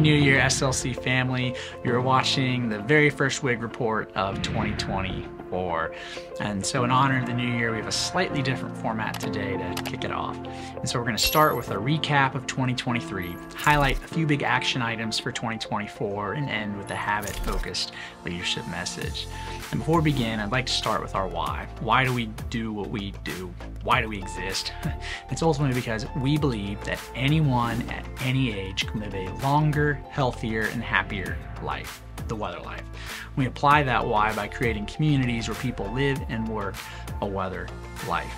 New Year, SLC family. You're watching the very first WIG report of 2024. And so in honor of the new year, we have a slightly different format today to kick it off. And so we're going to start with a recap of 2023, highlight a few big action items for 2024, and end with a habit-focused leadership message. And before we begin, I'd like to start with our why. Why do we do what we do? Why do we exist? It's ultimately because we believe that anyone at any age can live a longer, healthier, and happier life, the weather life. We apply that why by creating communities where people live and work a weather life.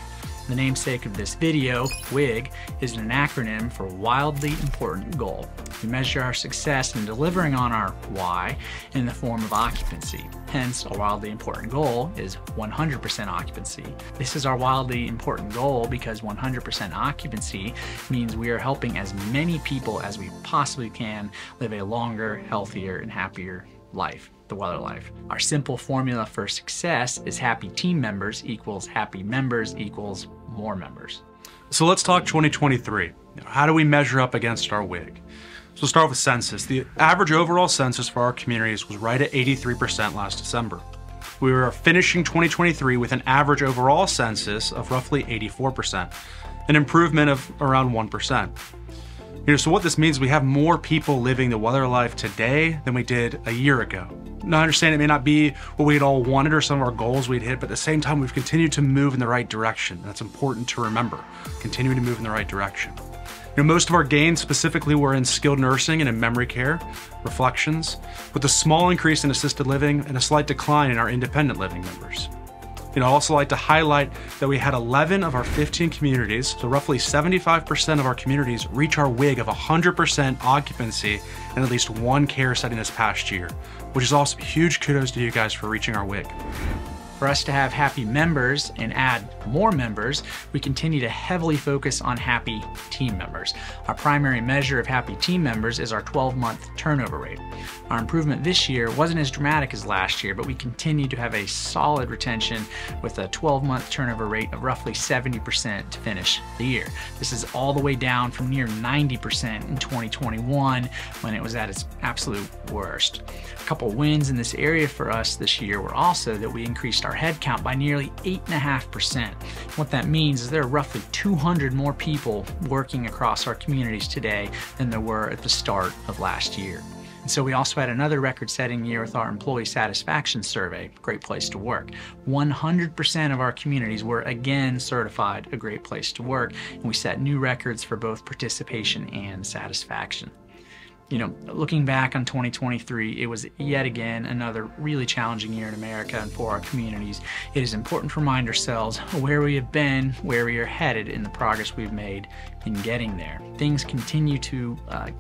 The namesake of this video, WIG, is an acronym for Wildly Important Goal. We measure our success in delivering on our why in the form of occupancy. Hence, a wildly important goal is 100% occupancy. This is our wildly important goal because 100% occupancy means we are helping as many people as we possibly can live a longer, healthier, and happier life, the weather life. Our simple formula for success is happy team members equals happy members equals more members. So let's talk 2023. How do we measure up against our WIG? So we'll start with census. The average overall census for our communities was right at 83% last December. We were finishing 2023 with an average overall census of roughly 84%, an improvement of around 1%. So what this means, we have more people living the weather life today than we did a year ago. Now, I understand it may not be what we'd all wanted or some of our goals we'd hit, but at the same time, we've continued to move in the right direction. That's important to remember, continuing to move in the right direction. Most of our gains specifically were in skilled nursing and in memory care, reflections, with a small increase in assisted living and a slight decline in our independent living members. I'd also like to highlight that we had 11 of our 15 communities, so roughly 75% of our communities, reach our WIG of 100% occupancy in at least one care setting this past year, which is also huge kudos to you guys for reaching our WIG. For us to have happy members and add more members, we continue to heavily focus on happy team members. Our primary measure of happy team members is our 12-month turnover rate. Our improvement this year wasn't as dramatic as last year, but we continue to have a solid retention with a 12-month turnover rate of roughly 70% to finish the year. This is all the way down from near 90% in 2021 when it was at its absolute worst. A couple wins in this area for us this year were also that we increased our headcount by nearly 8.5%. What that means is there are roughly 200 more people working across our communities today than there were at the start of last year. And so we also had another record-setting year with our employee satisfaction survey, Great Place to Work. 100% of our communities were again certified a great place to work, and we set new records for both participation and satisfaction. Looking back on 2023, it was yet again another really challenging year in America and for our communities. It is important to remind ourselves where we have been, where we are headed, and the progress we've made in getting there. Things continue to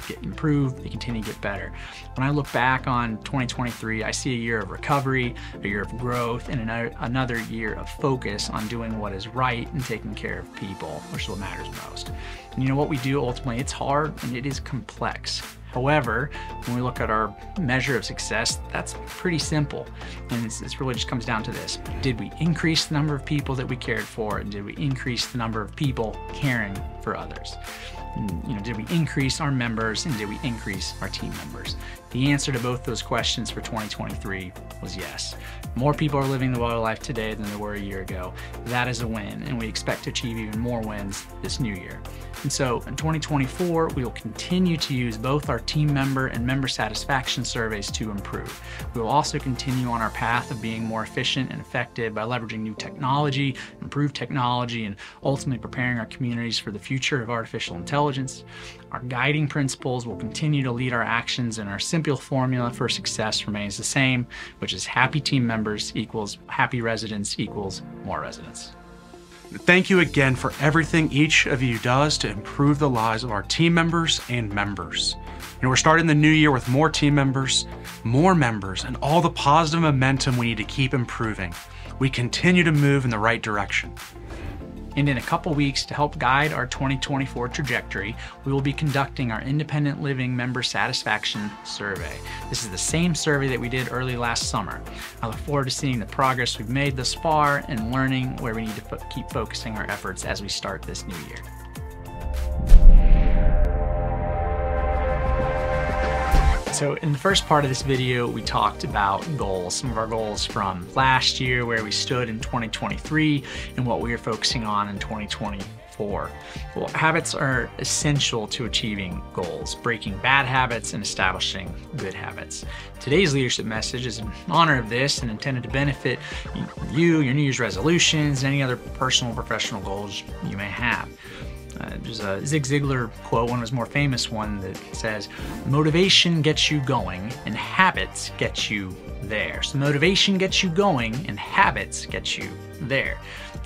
get improved, they continue to get better. When I look back on 2023, I see a year of recovery, a year of growth, and another year of focus on doing what is right and taking care of people, which is what matters most. And what we do ultimately, it's hard and it is complex. However, when we look at our measure of success, that's pretty simple. And it really just comes down to this. Did we increase the number of people that we cared for? And did we increase the number of people caring for others? And, did we increase our members and did we increase our team members? The answer to both those questions for 2023 was yes. More people are living the weather life today than there were a year ago. That is a win, and we expect to achieve even more wins this new year. And so in 2024, we will continue to use both our team member and member satisfaction surveys to improve. We will also continue on our path of being more efficient and effective by leveraging new technology, improved technology, and ultimately preparing our communities for the future of artificial intelligence. Our guiding principles will continue to lead our actions, and our simple formula for success remains the same, which is happy team members equals happy residents equals more residents. Thank you again for everything each of you does to improve the lives of our team members and members. We're starting the new year with more team members, more members, and all the positive momentum we need to keep improving. We continue to move in the right direction. And in a couple weeks, to help guide our 2024 trajectory, we will be conducting our Independent Living Member Satisfaction Survey. This is the same survey that we did early last summer. I look forward to seeing the progress we've made thus far and learning where we need to keep focusing our efforts as we start this new year. So in the first part of this video, we talked about goals, some of our goals from last year, where we stood in 2023, and what we are focusing on in 2024. Well, habits are essential to achieving goals, breaking bad habits and establishing good habits. Today's leadership message is in honor of this and intended to benefit you, your New Year's resolutions, and any other personal or professional goals you may have. There's a Zig Ziglar quote, one of his more famous one, that says, motivation gets you going and habits get you there. So motivation gets you going and habits get you there.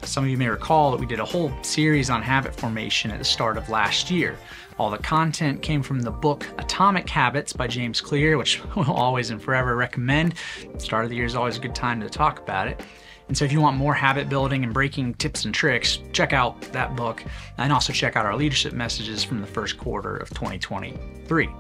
Some of you may recall that we did a whole series on habit formation at the start of last year. All the content came from the book Atomic Habits by James Clear, which we'll always and forever recommend. The start of the year is always a good time to talk about it. And so if you want more habit building and breaking tips and tricks, check out that book, and also check out our leadership messages from the first quarter of 2023.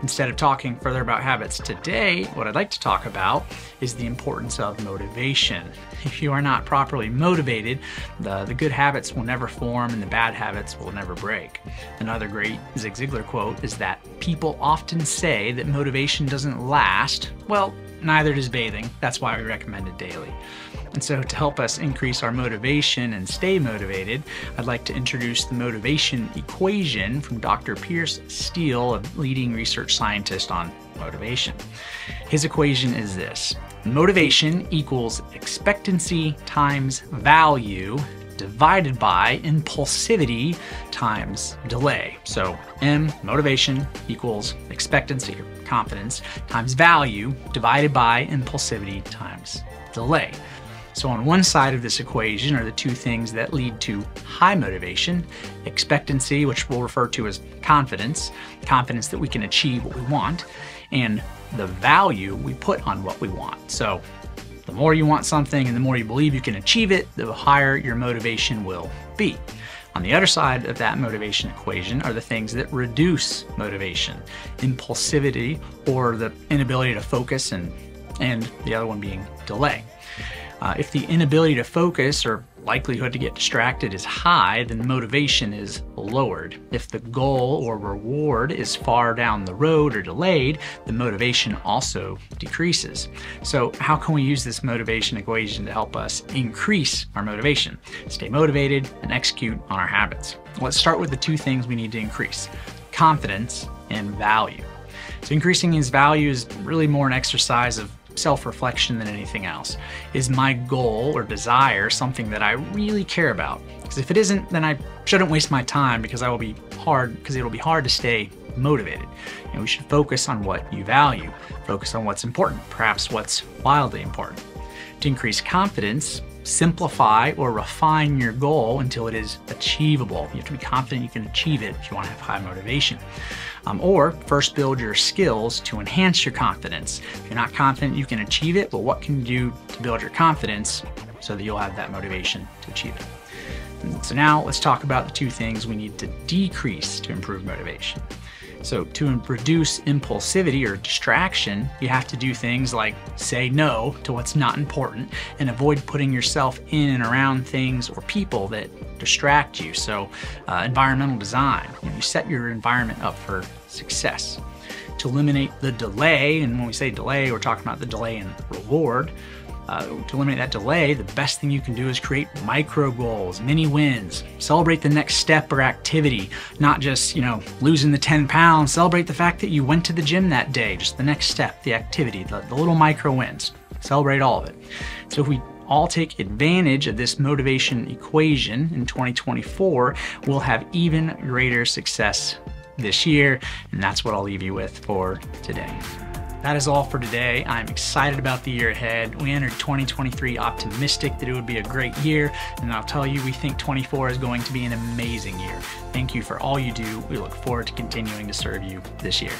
Instead of talking further about habits today, what I'd like to talk about is the importance of motivation. If you are not properly motivated, the good habits will never form and the bad habits will never break. Another great Zig Ziglar quote is that people often say that motivation doesn't last. Well, neither does bathing. That's why we recommend it daily. And so to help us increase our motivation and stay motivated, I'd like to introduce the motivation equation from Dr. Pierce Steele, a leading research scientist on motivation. His equation is this: motivation equals expectancy times value divided by impulsivity times delay. So M, motivation, equals expectancy or confidence times value divided by impulsivity times delay. So on one side of this equation are the two things that lead to high motivation: expectancy, which we'll refer to as confidence that we can achieve what we want, and the value we put on what we want. So the more you want something and the more you believe you can achieve it, the higher your motivation will be. On the other side of that motivation equation are the things that reduce motivation: impulsivity, or the inability to focus, and the other one being delay. If the inability to focus or likelihood to get distracted is high, then motivation is lowered. If the goal or reward is far down the road or delayed, the motivation also decreases. So how can we use this motivation equation to help us increase our motivation, stay motivated, and execute on our habits? Let's start with the two things we need to increase: confidence and value. So increasing his value is really more an exercise of self-reflection than anything else. Is my goal or desire something that I really care about? Because if it isn't, then I shouldn't waste my time, because it'll be hard to stay motivated. And we should focus on what you value, focus on what's important, perhaps what's wildly important. To increase confidence, simplify or refine your goal until it is achievable. You have to be confident you can achieve it if you want to have high motivation. Or first build your skills to enhance your confidence. If you're not confident you can achieve it, well, what can you do to build your confidence so that you'll have that motivation to achieve it? And so now let's talk about the two things we need to decrease to improve motivation. So to reduce impulsivity or distraction, you have to do things like say no to what's not important and avoid putting yourself in and around things or people that distract you. So environmental design, you set your environment up for success. To eliminate the delay, and when we say delay, we're talking about the delay in reward. To eliminate that delay, the best thing you can do is create micro goals, mini wins. Celebrate the next step or activity, not just, losing the 10 pounds. Celebrate the fact that you went to the gym that day, just the next step, the activity, the little micro wins. Celebrate all of it. So if we all take advantage of this motivation equation in 2024, we'll have even greater success this year, and that's what I'll leave you with for today. That is all for today. I'm excited about the year ahead. We entered 2023 optimistic that it would be a great year, and I'll tell you, we think 24 is going to be an amazing year. Thank you for all you do. We look forward to continuing to serve you this year.